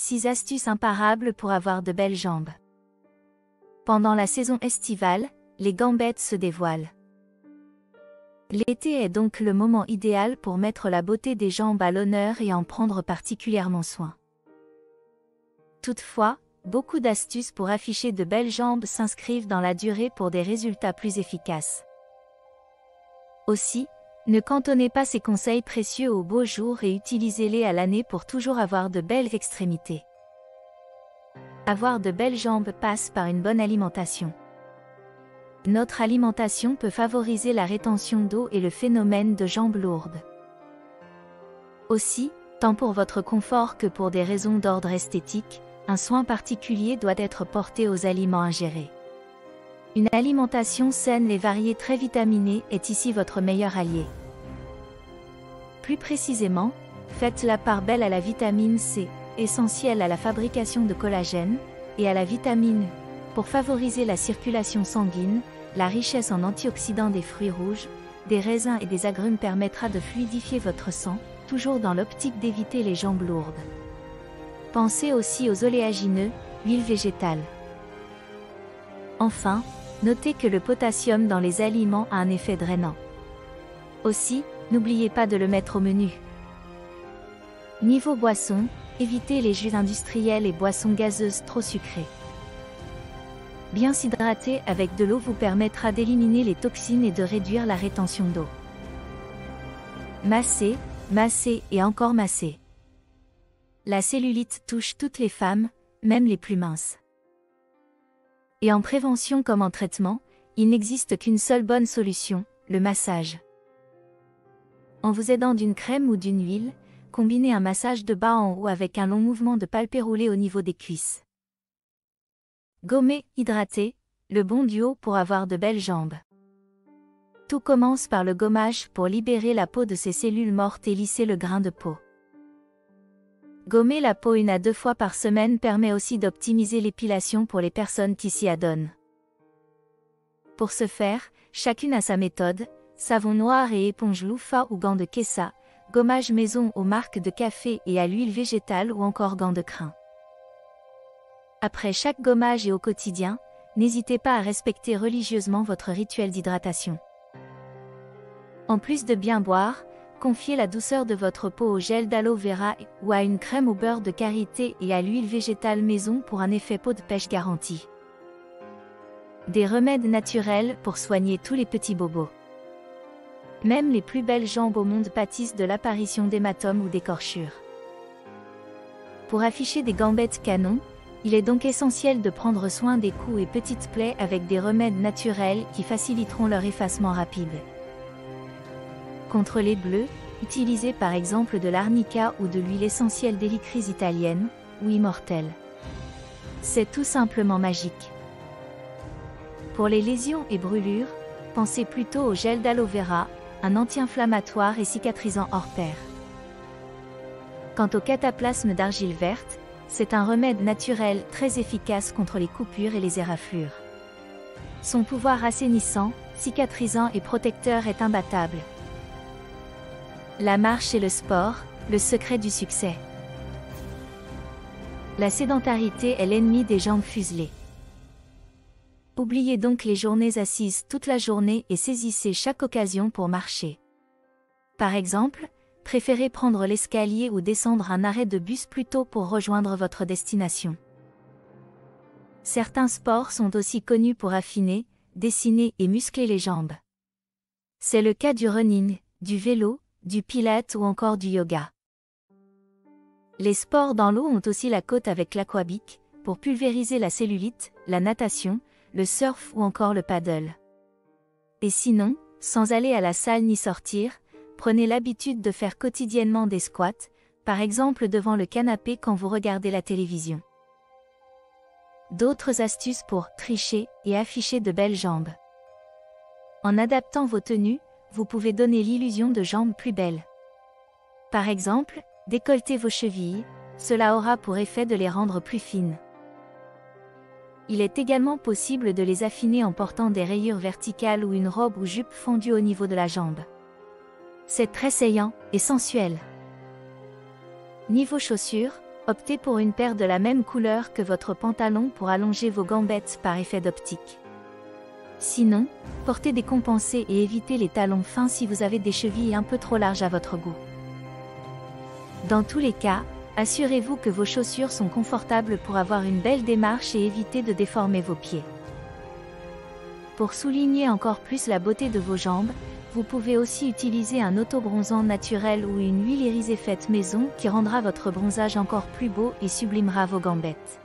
6 astuces imparables pour avoir de belles jambes. Pendant la saison estivale, les gambettes se dévoilent. L'été est donc le moment idéal pour mettre la beauté des jambes à l'honneur et en prendre particulièrement soin. Toutefois, beaucoup d'astuces pour afficher de belles jambes s'inscrivent dans la durée pour des résultats plus efficaces. Aussi, ne cantonnez pas ces conseils précieux aux beaux jours et utilisez-les à l'année pour toujours avoir de belles extrémités. Avoir de belles jambes passe par une bonne alimentation. Notre alimentation peut favoriser la rétention d'eau et le phénomène de jambes lourdes. Aussi, tant pour votre confort que pour des raisons d'ordre esthétique, un soin particulier doit être porté aux aliments ingérés. Une alimentation saine et variée très vitaminée est ici votre meilleur allié. Plus précisément, faites la part belle à la vitamine C, essentielle à la fabrication de collagène, et à la vitamine E, pour favoriser la circulation sanguine. La richesse en antioxydants des fruits rouges, des raisins et des agrumes permettra de fluidifier votre sang, toujours dans l'optique d'éviter les jambes lourdes. Pensez aussi aux oléagineux, huiles végétales. Enfin, notez que le potassium dans les aliments a un effet drainant. Aussi, n'oubliez pas de le mettre au menu. Niveau boisson, évitez les jus industriels et boissons gazeuses trop sucrées. Bien s'hydrater avec de l'eau vous permettra d'éliminer les toxines et de réduire la rétention d'eau. Masser, masser et encore masser. La cellulite touche toutes les femmes, même les plus minces. Et en prévention comme en traitement, il n'existe qu'une seule bonne solution, le massage. En vous aidant d'une crème ou d'une huile, combinez un massage de bas en haut avec un long mouvement de palpé roulé au niveau des cuisses. Gommer, hydrater, le bon duo pour avoir de belles jambes. Tout commence par le gommage pour libérer la peau de ses cellules mortes et lisser le grain de peau. Gommer la peau 1 à 2 fois par semaine permet aussi d'optimiser l'épilation pour les personnes qui s'y adonnent. Pour ce faire, chacune a sa méthode, savon noir et éponge loofah ou gants de Kessa, gommage maison aux marques de café et à l'huile végétale ou encore gants de crin. Après chaque gommage et au quotidien, n'hésitez pas à respecter religieusement votre rituel d'hydratation. En plus de bien boire, confiez la douceur de votre peau au gel d'aloe vera ou à une crème au beurre de karité et à l'huile végétale maison pour un effet peau de pêche garanti. Des remèdes naturels pour soigner tous les petits bobos. Même les plus belles jambes au monde pâtissent de l'apparition d'hématomes ou d'écorchures. Pour afficher des gambettes canon, il est donc essentiel de prendre soin des coups et petites plaies avec des remèdes naturels qui faciliteront leur effacement rapide. Contre les bleus, utilisez par exemple de l'arnica ou de l'huile essentielle d'hélicryse italienne, ou immortelle. C'est tout simplement magique. Pour les lésions et brûlures, pensez plutôt au gel d'aloe vera, un anti-inflammatoire et cicatrisant hors pair. Quant au cataplasme d'argile verte, c'est un remède naturel très efficace contre les coupures et les éraflures. Son pouvoir assainissant, cicatrisant et protecteur est imbattable. La marche et le sport, le secret du succès. La sédentarité est l'ennemi des jambes fuselées. Oubliez donc les journées assises toute la journée et saisissez chaque occasion pour marcher. Par exemple, préférez prendre l'escalier ou descendre un arrêt de bus plus tôt pour rejoindre votre destination. Certains sports sont aussi connus pour affiner, dessiner et muscler les jambes. C'est le cas du running, du vélo, du pilates ou encore du yoga. Les sports dans l'eau ont aussi la cote avec l'aquabic, pour pulvériser la cellulite, la natation, le surf ou encore le paddle. Et sinon, sans aller à la salle ni sortir, prenez l'habitude de faire quotidiennement des squats, par exemple devant le canapé quand vous regardez la télévision. D'autres astuces pour tricher et afficher de belles jambes. En adaptant vos tenues, vous pouvez donner l'illusion de jambes plus belles. Par exemple, décolletez vos chevilles, cela aura pour effet de les rendre plus fines. Il est également possible de les affiner en portant des rayures verticales ou une robe ou jupe fondue au niveau de la jambe. C'est très saillant et sensuel. Niveau chaussures, Optez pour une paire de la même couleur que votre pantalon pour allonger vos gambettes par effet d'optique. Sinon, portez des compensés et évitez les talons fins si vous avez des chevilles un peu trop larges à votre goût. Dans tous les cas, assurez-vous que vos chaussures sont confortables pour avoir une belle démarche et éviter de déformer vos pieds. Pour souligner encore plus la beauté de vos jambes, vous pouvez aussi utiliser un autobronzant naturel ou une huile irisée faite maison qui rendra votre bronzage encore plus beau et sublimera vos gambettes.